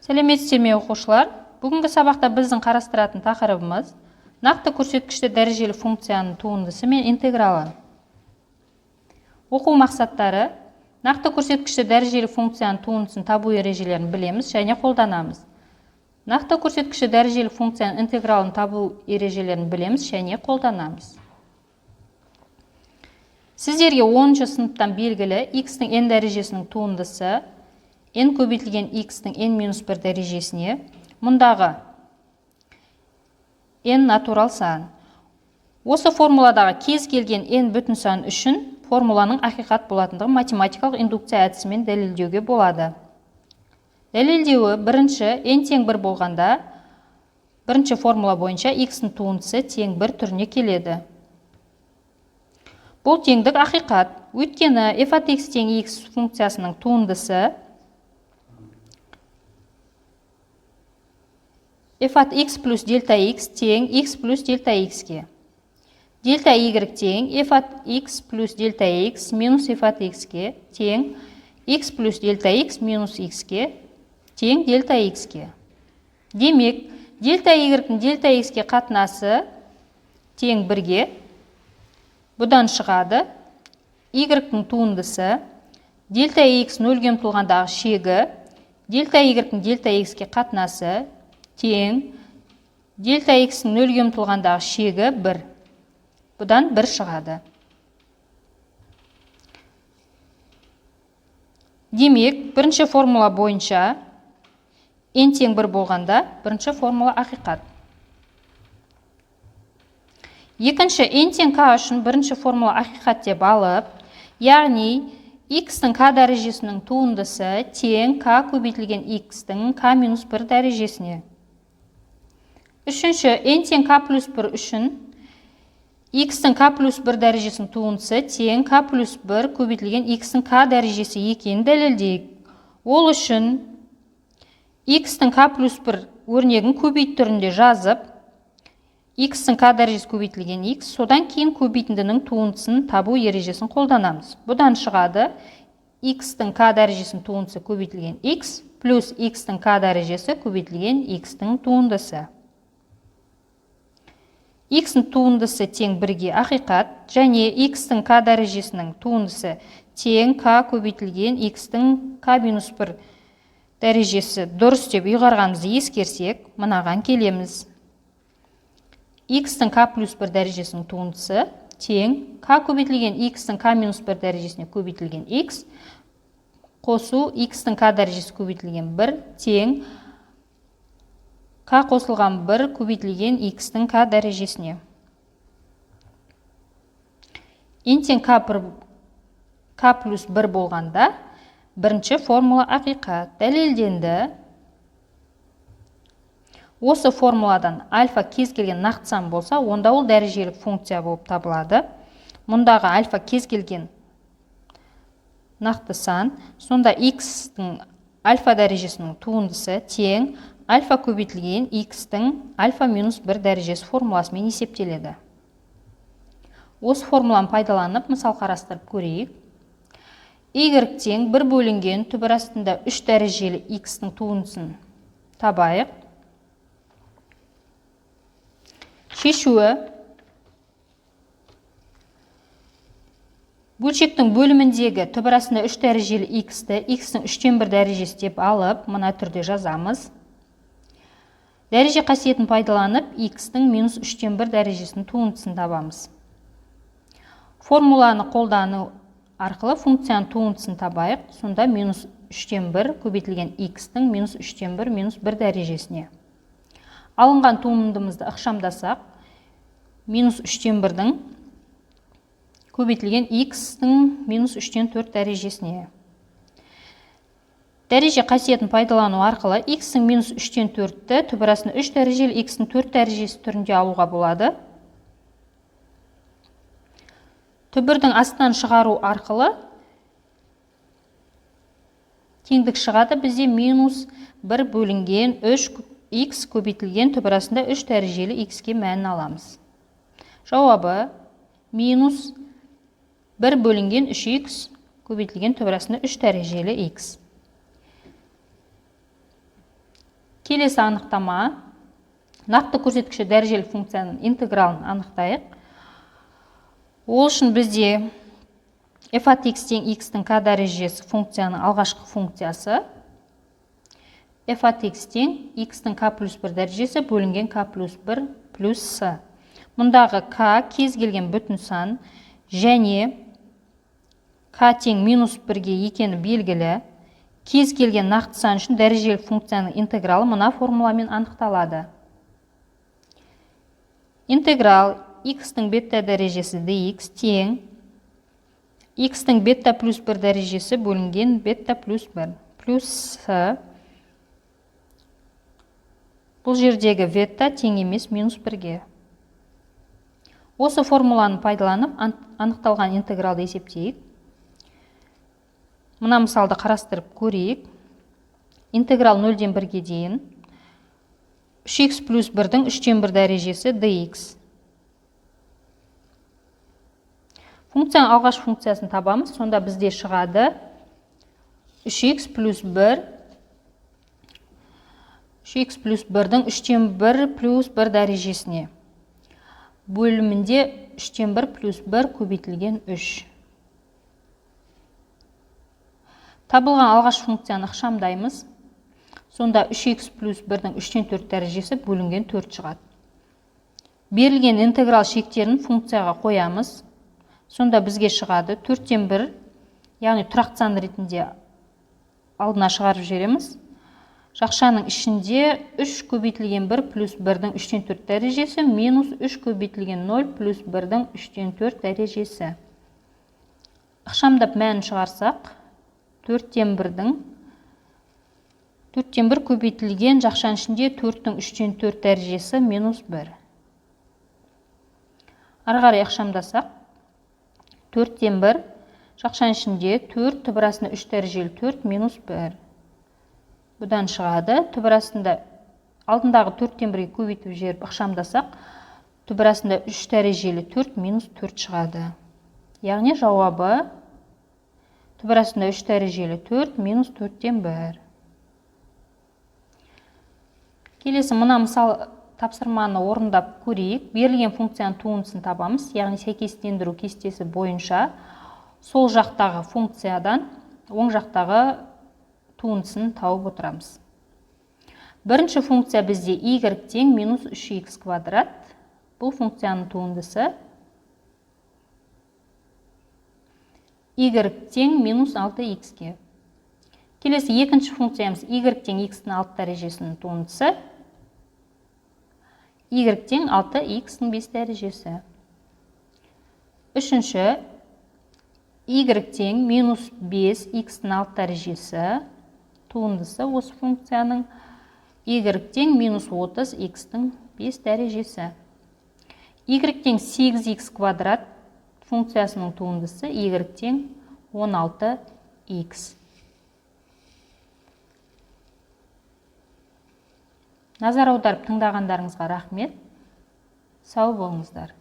Сәлеметсіздер ме оқушылар? Бүгінгі сабақта біздің қарастыратын тақырыбымыз нақты көрсеткішті дәрежелі функцияның туындысы мен интегралы. Оқу мақсаттары: нақты көрсеткішті дәрежелі функцияның туындысын табу ережелерін білеміз және қолданамыз. Нақты көрсеткішті дәрежелі функцияның интегралын табу ережелерін білеміз және қолданамыз. Сіздерге 10-шы сыныптан белгілі x-тің n дәрежесінің туындысы n көбейтілген x-тің n-1 дәрежесіне, мұндағы n натурал сан. Осы формуладағы кез келген n бүтін сан үшін формуланың ақиқат болатындығын математикалық индукция әдісімен дәлелдеуге болады. Дәлелдеуі: бірінші, n тең 1 болғанда, бірінші формула бойынша x-тің туындысы тең 1 түріне келеді. Бұл теңдік ақиқат, өйткені f от x тең x функциясының туындысы f от x плюс дельта x тең x плюс дельта x-ке. Дельта y тең f от x плюс дельта x минус f от x-ке тең x плюс дельта x минус x-ке тең дельта x-ке. Демек, дельта y-дің дельта x-ке қатынасы тең 1-ге. Бұдан шығады y-дің туындысы дельта x 0-ге ұмтылғандағы шегі дельта y-дің дельта x-ке қатынасы тең дельта x-ның 0-ге ұмтылғандағы шегі 1. Бұдан 1 шығады. Демек, бірінші формула бойынша n тең 1 болғанда, бірінші формула ақиқат. Екінші, n тең k үшін бірінші формула ақиқат деп алып, яғни x-тің k дәрежесінің туындысы тең k көбейтілген x-тің k-1 дәрежесіне. Үшінші, n тең k плюс 1 үшін x-тің k плюс 1 дәрежесінің туындысы тең k плюс 1 көбейтілген x-тің k дәрежесі екенін дәлелдейік. Ол үшін x-тің k плюс 1 өрнегін көбейт түрінде жазып, x-тің k дәрежесі көбейтілген x, содан кейін көбейтіндінің туындысын табу ережесін қолданамыз. Бұдан шығады x-тің k дәрежесінің туындысы көбейтілген x плюс x-тің k дәрежесі көбейтілген x-тің туындысы. X-ның туындысы тең 1-ге ақиқат және x-тің k дәрежесінің туындысы тең k көбейтілген x-тің k-1 дәрежесі дұрыс деп ұйғарғанымызды ескерсек, мынаған келеміз. X-тің k плюс 1 дәрежесінің туындысы тең k көбейтілген x-тің k-1 дәрежесіне көбейтілген x қосу x-тің k дәрежесі көбейтілген 1 тең k қосылған 1 көбейтілген x-тің k дәрежесіне. n тең k плюс 1 болғанда, бірінші формула ақиқат дәлелденді. Осы формуладан альфа кез келген нақты сан болса, онда ол дәрежелік функция болып табылады. Мұндағы альфа кез келген нақты сан, сонда x-тің альфа дәрежесінің туындысы тең альфа көбейтілген x-тің альфа-1 дәрежесі формуласымен есептеледі. Осы формуланы пайдаланып, мысал қарастырып көрейік. Y тең 1 бөлінген түбір астында 3 дәрежелі x-тің туындысын табайық. Шешуі: бөлшектің бөліміндегі түбір астында 3 дәрежелі x-ті x-тің 3-тен 1 дәрежесі деп алып, мына түрде жазамыз. Дәреже қасиетін пайдаланып, x-тің минус 3-тен 1 дәрежесінің туындысын табамыз. Формуланы қолдану арқылы функцияның туындысын табайық. Сонда минус 3-тен 1 көбейтілген x-тің минус 3-тен 1 минус 1 дәрежесіне. Алынған туындымызды ықшамдасақ, минус 3-тен 1-дің көбейтілген x-тің минус 3-тен 4 дәрежесіне. Дәреже қасиетін пайдалану арқылы x-тің минус 3-тен 4-ті түбір астында 3 дәрежелі x-тің 4 дәрежесі түрінде алуға болады. Түбірдің астынан шығару арқылы теңдік шығады. Бізде минус 1 бөлінген 3x көбейтілген түбір астында 3 дәрежелі x-ке мәнін аламыз. Жауабы минус 1 бөлінген 3x көбейтілген түбір астында 3 дәрежелі x. Келесі анықтама. Нақты көрсеткіші дәрежелі функцияның интегралын анықтайық. Ол үшін бізде f от x тең x-тің k дәрежесі функцияның алғашқы функциясы. f от x тең x-тің k плюс 1 дәрежесі бөлінген k плюс 1 плюс s. Мұндағы k кез келген бүтін сан және k тең минус 1-ге екені белгілі. Кез келген нақты сан үшін дәрежелі функцияның интегралы мына формуламен анықталады. Интеграл x-тің бета дәрежесі dx тең x-тің бета плюс 1 дәрежесі бөлінген бета плюс 1 плюс с. Бұл жердегі бета тең емес минус 1-ге. Осы формуланы пайдаланып анықталған интегралды есептейік. Мына мысалды қарастырып көрейік. Интеграл 0-ден 1-ге дейін 3x плюс 1-дің 3-тен 1 дәрежесі dx. Функцияның алғаш функциясын табамыз. Сонда бізде шығады 3x плюс 1 3x плюс 1-дің 3-тен 1 плюс 1 дәрежесіне. Бөлімінде 3-тен 1 плюс 1 көбейтілген 3. Табылған алғаш функцияны ықшамдаймыз. Сонда 3x плюс 1-дің 3-тен 4 дәрежесі бөлінген 4 шығады. Берілген интеграл шектерін функцияға қоямыз. Сонда бізге шығады 4-тен 1, яғни тұрақты сан ретінде алдына шығарып жібереміз. Жақшаның ішінде 3 көбейтілген 1 плюс 1-дің 3-тен 4 дәрежесі минус 3 көбейтілген 0 плюс 1-дің 3-тен 4 дәрежесі. Ықшамдап мәнін шығарсақ, 4-тен 1 көбейтілген жақшаның ішінде 4-дің 3-тен 4 дәрежесі минус 1. Ары қарай ықшамдасақ, 4-тен 1 жақшаның ішінде 4 түбірасында 3 дәрежелі 4 минус 1. Бұдан шығады. Түбірасында алдындағы 4-тен 1-ге көбейтіп жіберіп ықшамдасақ, түбірасында 3 дәрежелі 4 минус 4 шығады. Яғни жауабы түбірасында 3 дәрежелі 4 минус 4-тен 1. Келесі мына мысал тапсырманы орындап көрейік. Берілген функцияның туындысын табамыз. Яғни сәйкестендіру кестесі бойынша сол жақтағы функциядан оң жақтағы туындысын тауып отырамыз. Бірінші функция бізде y тең минус 3x квадрат. Бұл функцияның туындысы. Y тең минус 6x-ге. Келесі екінші функциямыз y тең x-ның 6 дәрежесінің туындысы. Y тең 6x-ның 5 дәрежесі. Үшінші y тең минус 5x-ның 6 дәрежесі туындысы. Осы функцияның y тең минус 30x-ның 5 дәрежесі. Y тең 8x квадрат функциясының туындысы y тең 16x. Назар аударып тыңдағандарыңызға рахмет. Сау болыңыздар.